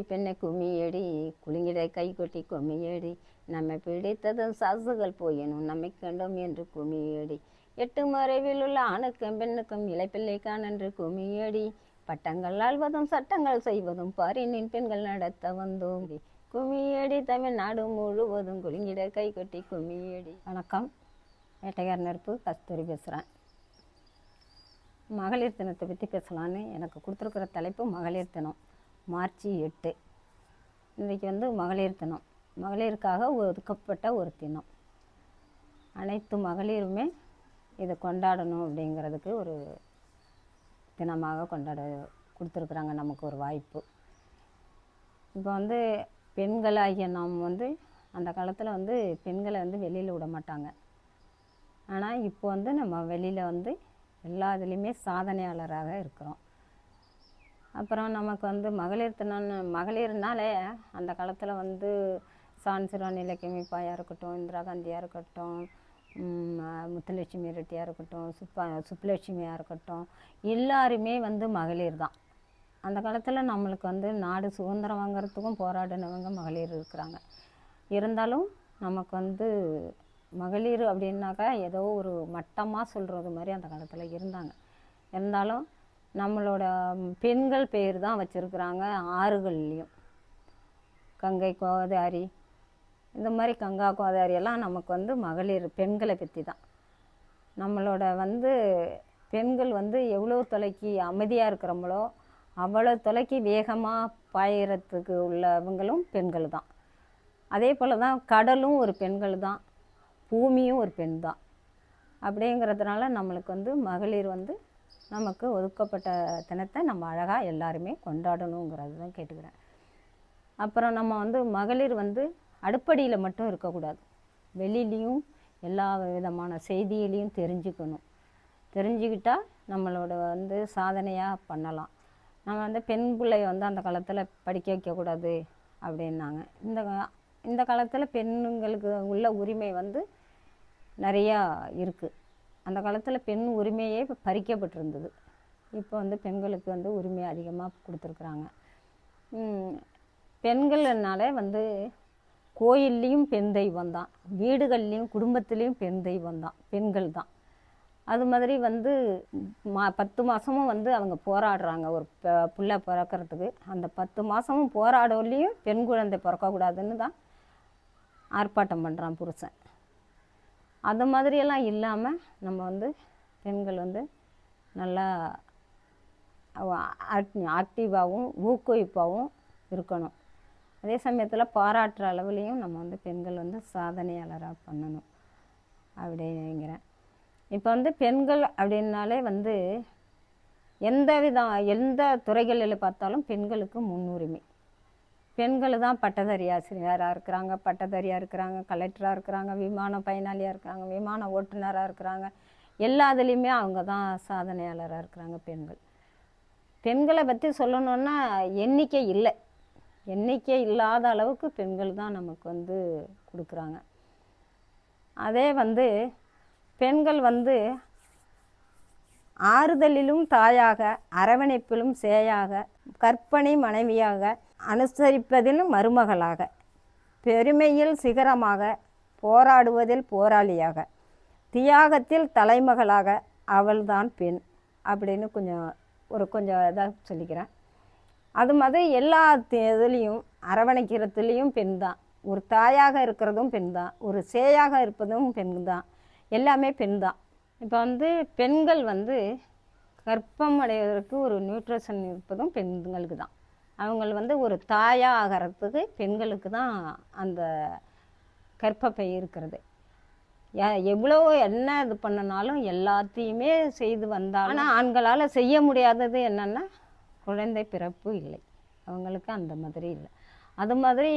பெண்ணை கும்மியடி, குலுங்கிட கை கொட்டி கும்மியடி, நம்மை பிடித்ததும் சாசுகள் போயினும் நம்மை கண்டோம் என்று கும்மியடி, எட்டு மறைவில் உள்ள ஆணுக்கும் பெண்ணுக்கும் இளைப்பிள்ளைக்கான் என்று கும்மியடி, பட்டங்கள் ஆள்வதும் சட்டங்கள் செய்வதும் பாரினின் பெண்கள் நடத்த வந்தோம் கும்மியடி, தமிழ்நாடு முழுவதும் குலுங்கிட கை கொட்டி கும்மியடி. வணக்கம், வேட்டைக்கார நெருப்பு கஸ்தூரி பேசுகிறேன். மகளிர் தினத்தை பற்றி பேசலான்னு எனக்கு கொடுத்துருக்குற தலைப்பு மகளிர் தினம். மார்ச் 8 இன்றைக்கி மகளிர் தினம். மகளிருக்காக ஒதுக்கப்பட்ட ஒரு தினம். அனைத்து மகளிருமே இதை கொண்டாடணும் அப்படிங்கிறதுக்கு ஒரு தினமாக கொடுத்துருக்குறாங்க நமக்கு ஒரு வாய்ப்பு. இப்போ பெண்களாகிய நாம் அந்த காலத்தில் பெண்களை வெளியில் விட மாட்டாங்க. ஆனால் இப்போ நம்ம வெளியில் எல்லா இதுலேயுமே சாதனையாளராக இருக்கிறோம். அப்புறம் நமக்கு மகளிர் தினம்னு மகளிர்னாலே அந்த காலத்தில் சான்சிராணி இலக்கியமிப்பாயாக இருக்கட்டும், இந்திரா காந்தியாக இருக்கட்டும், முத்துலட்சுமி ரெட்டியாக இருக்கட்டும், சுப்புலட்சுமியாக இருக்கட்டும், எல்லாருமே மகளிர் தான். அந்த காலத்தில் நம்மளுக்கு நாடு சுதந்திரம் வாங்கிறதுக்கும் போராடினவங்க மகளிர் இருக்கிறாங்க. இருந்தாலும் நமக்கு மகளிர் அப்படின்னாக்கா ஏதோ ஒரு மட்டமாக சொல்கிறது மாதிரி அந்த காலத்தில் இருந்தாங்க. இருந்தாலும் நம்மளோட பெண்கள் பேர் தான் வச்சுருக்குறாங்க. ஆறுகள்லேயும் கங்கை கோதாரி, இந்த மாதிரி கங்கா கோதாரி எல்லாம் நமக்கு மகளிர் பெண்களை பற்றி தான். நம்மளோட பெண்கள் எவ்வளோ தொலைக்கு அமைதியாக இருக்கிறோங்களோ அவ்வளோ தொலைக்கு வேகமாக பாயறதுக்கு உள்ளவங்களும் பெண்கள் தான். அதே போல் தான் கடலும் ஒரு பெண்கள் தான், பூமியும் ஒரு பெண் தான். அப்படிங்கிறதுனால நம்மளுக்கு மகளிர் நமக்கு ஒதுக்கப்பட்ட தினத்தை நம்ம அழகாக எல்லாருமே கொண்டாடணுங்கிறது தான் கேட்டுக்கிறேன். அப்புறம் நம்ம மகளிர் அடுப்படியில் மட்டும் இருக்கக்கூடாது, வெளியிலையும் எல்லா விதமான செய்திகளையும் தெரிஞ்சுக்கணும். தெரிஞ்சுக்கிட்டால் நம்மளோட சாதனையாக பண்ணலாம். நம்ம பெண் பிள்ளைய அந்த காலத்தில் படிக்க வைக்கக்கூடாது அப்படின்னாங்க. இந்த காலத்தில் பெண்களுக்கு உள்ள உரிமை நிறையா இருக்குது. அந்த காலத்தில் பெண் உரிமையே பறிக்கப்பட்டிருந்தது. இப்போ பெண்களுக்கு உரிமை அதிகமாக கொடுத்துருக்குறாங்க. பெண்கள்னாலே கோயில்லையும் பெண் தெய்வம் தான், வீடுகள்லேயும் குடும்பத்துலேயும் பெண் தெய்வம் தான், பெண்கள் தான். அது மாதிரி 10 மாதமும் அவங்க போராடுறாங்க ஒரு பிள்ளை பிறக்கிறதுக்கு. அந்த 10 மாதமும் போராடலையும் பெண் குழந்தை பிறக்கக்கூடாதுன்னு தான் ஆர்ப்பாட்டம் பண்ணுறான் புருஷன். அது மாதிரியெல்லாம் இல்லாமல் நம்ம பெண்கள் நல்லா ஆக்டிவாகவும் ஊக்குவிப்பாகவும் இருக்கணும். அதே சமயத்தில் பாராட்டுற அளவுலேயும் நம்ம பெண்கள் சாதனையாளராக பண்ணணும் அப்படிங்கிறேன். இப்போ பெண்கள் அப்படின்னாலே எந்த துறைகளில் பார்த்தாலும் பெண்களுக்கு முன்னுரிமை. பெண்கள் தான் பட்டதாரி ஆசிரியராக இருக்கிறாங்க, பட்டதாரியாக இருக்கிறாங்க, கலெக்டராக இருக்கிறாங்க, விமான பயனாளியாக இருக்கிறாங்க, விமான ஓட்டுநராக இருக்கிறாங்க. எல்லாத்துலேயுமே அவங்க தான் சாதனையாளராக இருக்கிறாங்க பெண்கள். பெண்களை பற்றி சொல்லணுன்னா எண்ணிக்கை இல்லாத அளவுக்கு பெண்கள் தான் நமக்கு கொடுக்குறாங்க. அதே பெண்கள் ஆறுதலிலும் தாயாக, அரவணைப்பிலும் சேயாக, கற்பனை மனைவியாக, அனுசரிப்பதிலும் மருமகளாக, பெருமையில் சிகரமாக, போராடுவதில் போராளியாக, தியாகத்தில் தலைமகளாக அவள்தான் பெண் அப்படின்னு கொஞ்சம் இதாக சொல்லிக்கிறேன். அது மாதிரி எல்லா இதுலேயும் அரவணைக்கிறதுலேயும் பெண் தான். ஒரு தாயாக இருக்கிறதும் பெண் தான், ஒரு சேயாக இருப்பதும் பெண் தான், எல்லாமே பெண் தான். இப்போ பெண்கள் கர்ப்பம் அடைவதற்கு ஒரு நியூட்ரிஷன் இருப்பதும் பெண்களுக்கு தான். அவங்க ஒரு தாயாக ஆகிறதுக்கு பெண்களுக்கு தான் அந்த கர்ப்பப்பை இருக்கிறது. எவ்வளோ என்ன இது பண்ணினாலும் எல்லாத்தையுமே செய்து வந்தாலும், ஆனால் ஆண்களால் செய்ய முடியாதது என்னென்னா குழந்தை பிறப்பு இல்லை. அவங்களுக்கு அந்த மாதிரி இல்லை. அது மாதிரி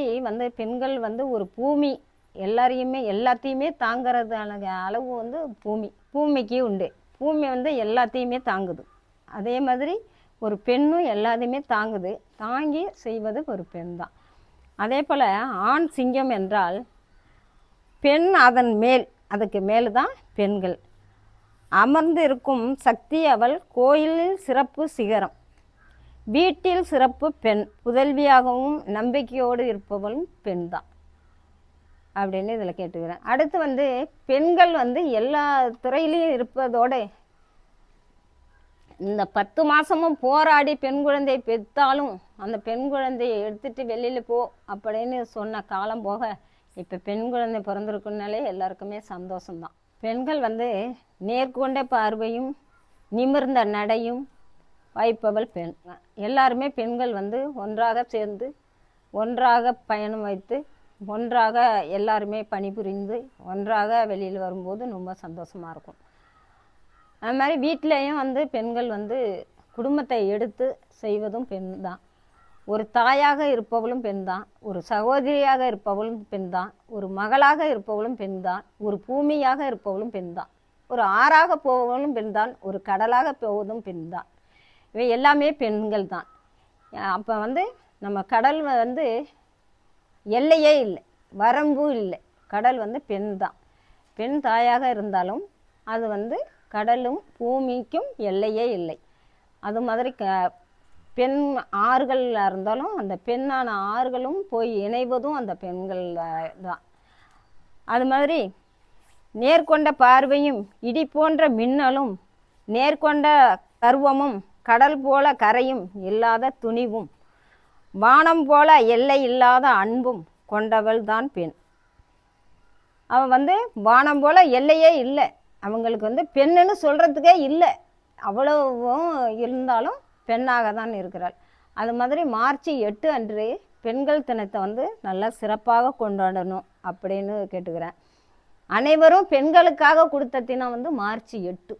பெண்கள் ஒரு பூமி எல்லாத்தையுமே தாங்கிறதான அளவு பூமிக்கு உண்டு. பூமி எல்லாத்தையுமே தாங்குது. அதே மாதிரி ஒரு பெண்ணும் எல்லாத்தையுமே தாங்கி செய்வது ஒரு பெண் தான். அதே போல் ஆண் சிங்கம் என்றால் பெண் அதுக்கு மேல் தான் பெண்கள். அமர்ந்து இருக்கும் சக்தி அவள் கோயிலில் சிறப்பு சிகரம். வீட்டில் சிறப்பு பெண், புதல்வியாகவும் நம்பிக்கையோடு இருப்பவளும் பெண் தான் அப்படின்னு இதில் கேட்டுக்கிறேன். அடுத்து வந்து பெண்கள் வந்து எல்லா துறையிலையும் இருப்பதோடு இந்த 10 மாதமும் போராடி பெண் குழந்தை பெற்றாலும் அந்த பெண் குழந்தையை எடுத்துகிட்டு வெளியில் போ அப்படின்னு சொன்ன காலம் போக இப்போ பெண் குழந்தை பிறந்திருக்குனாலே எல்லாருக்குமே சந்தோஷம்தான். பெண்கள் வந்து நேர்கொண்ட பார்வையும் நிமிர்ந்த நடையும் வாய்ப்பவள் பெண். எல்லாருமே பெண்கள் வந்து ஒன்றாக சேர்ந்து ஒன்றாக பயணம் வைத்து ஒன்றாக எல்லாருமே பணிபுரிந்து ஒன்றாக வெளியில் வரும்போது ரொம்ப சந்தோஷமாக இருக்கும். அது மாதிரி வீட்டிலையும் வந்து பெண்கள் வந்து குடும்பத்தை எடுத்து செய்வதும் பெண் தான். ஒரு தாயாக இருப்பவளும் பெண் தான், ஒரு சகோதரியாக இருப்பவளும் பெண் தான், ஒரு மகளாக இருப்பவளும் பெண் தான், ஒரு பூமியாக இருப்பவளும் பெண் தான், ஒரு ஆறாக போவதும் பெண் தான், ஒரு கடலாக போவதும் பெண் தான். இவை எல்லாமே பெண்கள் தான். அப்போ வந்து நம்ம கடல் வந்து எல்லையே இல்லை, வரம்பு இல்லை. கடல் வந்து பெண் தான். பெண் தாயாக இருந்தாலும் அது வந்து கடலும் பூமிக்கும் எல்லையே இல்லை. அது மாதிரி பெண் ஆறுகளில் இருந்தாலும் அந்த பெண்ணான ஆறுகளும் போய் இணைவதும் அந்த பெண்கள் தான். அது மாதிரி நேர்கொண்ட பார்வையும் இடி போன்ற மின்னலும் நேர்கொண்ட கர்வமும் கடல் போல கரையும் இல்லாத துணிவும் வானம் போல எல்லை இல்லாத அன்பும் கொண்டவள் தான் பெண். அவன் வந்து வானம் போல எல்லையே இல்லை, அவங்களுக்கு வந்து பெண்ணுன்னு சொல்கிறதுக்கே இல்லை, அவ்வளவும் இருந்தாலும் பெண்ணாக தான் இருக்கிறாள். அது மாதிரி மார்ச் 8 அன்று பெண்கள் தினத்தை வந்து நல்லா சிறப்பாக கொண்டாடணும் அப்படின்னு கேட்டுக்கிறேன். அனைவரும் பெண்களுக்காக கொடுத்த தினம் வந்து மார்ச் 8.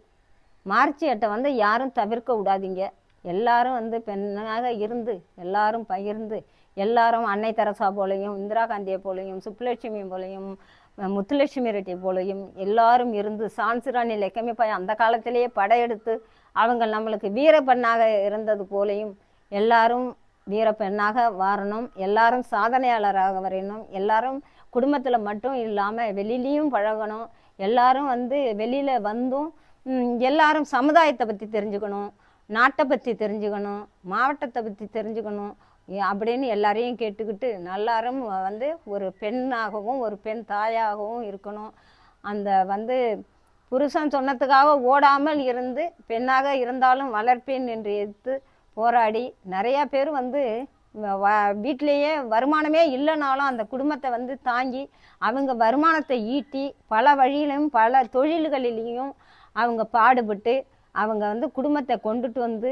மார்ச் 8 வந்து யாரும் தவிர்க்க விடாதீங்க. எல்லாரும் வந்து பெண்ணாக இருந்து எல்லாரும் பகிர்ந்து எல்லாரும் அன்னை தெரசா போலையும் இந்திரா காந்தியை போலையும் சுப்புலட்சுமி போலையும் முத்துலட்சுமி ரெட்டி போலையும் எல்லாரும் இருந்து சான்சிராணி லெக்கமிப்பாய் அந்த காலத்திலேயே படையெடுத்து அவங்க நம்மளுக்கு வீரப்பெண்ணாக இருந்தது போலையும் எல்லாரும் வீரப்பெண்ணாக வரணும், எல்லாரும் சாதனையாளராக வரையணும், எல்லாரும் குடும்பத்தில் மட்டும் இல்லாமல் வெளியிலையும் பழகணும், எல்லாரும் வந்து வெளியில் வந்தும் எல்லாரும் சமுதாயத்தை பற்றி தெரிஞ்சுக்கணும், நாட்டை பற்றி தெரிஞ்சுக்கணும், மாவட்டத்தை பற்றி தெரிஞ்சுக்கணும் அப்படின்னு எல்லாரையும் கேட்டுக்கிட்டு எல்லாரும் வந்து ஒரு பெண்ணாகவும் ஒரு பெண் தாயாகவும் இருக்கணும். அந்த வந்து புருஷன் சொன்னதுக்காக ஓடாமல் இருந்து பெண்ணாக இருந்தாலும் வளர்ப்பேன் என்று எதிர்த்து போராடி நிறையா பேர் வந்து வீட்டிலேயே வருமானமே இல்லைனாலும் அந்த குடும்பத்தை வந்து தாங்கி அவங்க வருமானத்தை ஈட்டி பல வழியிலும் பல தொழில்களிலையும் அவங்க பாடுபட்டு அவங்க வந்து குடும்பத்தை கொண்டுட்டு வந்து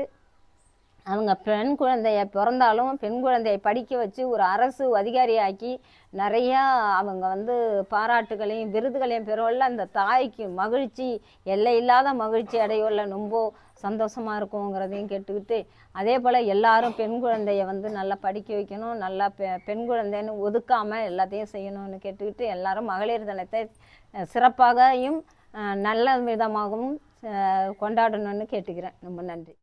அவங்க பெண் குழந்தைய பிறந்தாலும் பெண் குழந்தையை படிக்க வச்சு ஒரு அரசு அதிகாரியாக்கி நிறையா அவங்க வந்து பாராட்டுகளையும் விருதுகளையும் பெறவுள்ள அந்த தாய்க்கு மகிழ்ச்சி எல்லை இல்லாத மகிழ்ச்சி அடையுள்ள ரொம்ப சந்தோஷமாக இருக்குங்கிறதையும் கேட்டுக்கிட்டு அதே போல் எல்லாரும் பெண் குழந்தைய வந்து நல்லா படிக்க வைக்கணும், நல்லா பெண் குழந்தைன்னு ஒதுக்காமல் எல்லாத்தையும் செய்யணும்னு கேட்டுக்கிட்டு எல்லாரும் மகளிர் தினத்தை சிறப்பாகவும் நல்ல விதமாகவும் கொண்டாடணும்னு கேட்டுக்கிறேன். ரொம்ப நன்றி.